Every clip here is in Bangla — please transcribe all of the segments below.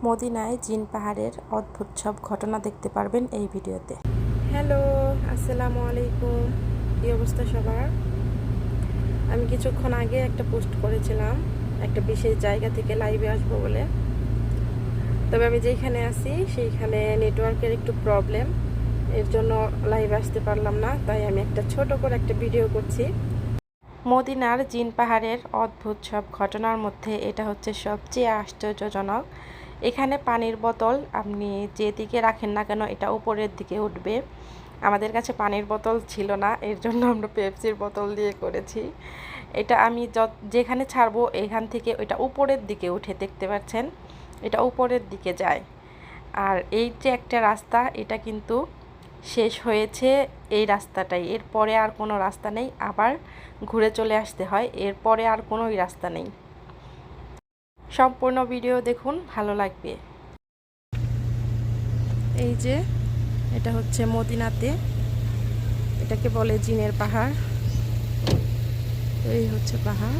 মদিনায় জিন পাহাড়ের অদ্ভুত সব ঘটনা দেখতে পারবেন এই ভিডিওতে। হ্যালো, আসসালামু আলাইকুম। কী অবস্থা সবার? আমি কিছুক্ষণ আগে একটা পোস্ট করেছিলাম একটা বিশেষ জায়গা থেকে লাইভে আসবো বলে। তবে আমি যেখানে আছি সেইখানে নেটওয়ার্কের একটু প্রবলেম, এর জন্য লাইভে আসতে পারলাম না। তাই আমি একটা ছোট করে একটা ভিডিও করছি। মদিনার জিন পাহাড়ের অদ্ভুত সব ঘটনার মধ্যে এটা হচ্ছে সবচেয়ে আশ্চর্যজনক। এখানে পানির বোতল আপনি যেদিকে রাখেন না কেন এটা উপরের দিকে উঠবে। আমাদের কাছে পানির বোতল ছিল না, এর জন্য আমরা পেপসির বোতল দিয়ে করেছি। এটা আমি যেখানে ছাড়বো এখান থেকে ওইটা উপরের দিকে উঠে, দেখতে পাচ্ছেন এটা উপরের দিকে যায়। আর এই যে একটা রাস্তা, এটা কিন্তু শেষ হয়েছে এই রাস্তাটাই, এরপরে আর কোনো রাস্তা নেই, আবার ঘুরে চলে আসতে হয়, এরপরে আর কোনোই রাস্তা নেই। সম্পূর্ণ ভিডিও দেখুন, ভালো লাগবে। এই যে এটা হচ্ছে মদিনাতে, এটাকে বলে জিনের পাহাড়। এই হচ্ছে পাহাড়।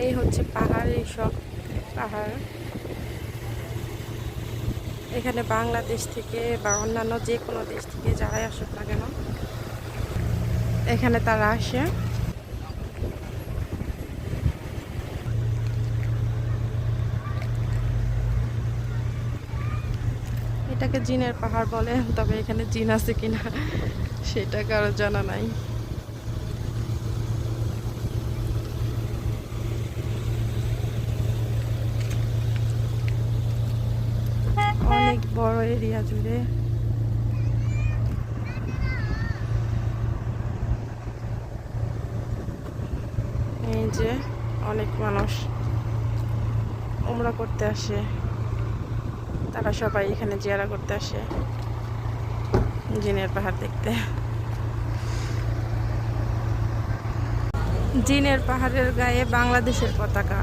এই হচ্ছে পাহাড়, এইসব পাহাড়। এখানে বাংলাদেশ থেকে বা অন্যান্য যে কোনো দেশ থেকে যারাই আসুক না কেন এখানে তারা আসে। এটাকে জিনের পাহাড় বলে, তবে এখানে জিন আছে কিনা সেটা কারো জানা নাই। অনেক বড় এরিয়া জুড়ে। এই যে অনেক মানুষ উমরা করতে আসে, তারা সবাই এখানে জিয়ারা করতে আসে জিনের পাহাড় দেখতে। জিনের পাহাড়ের গায়ে বাংলাদেশের পতাকা।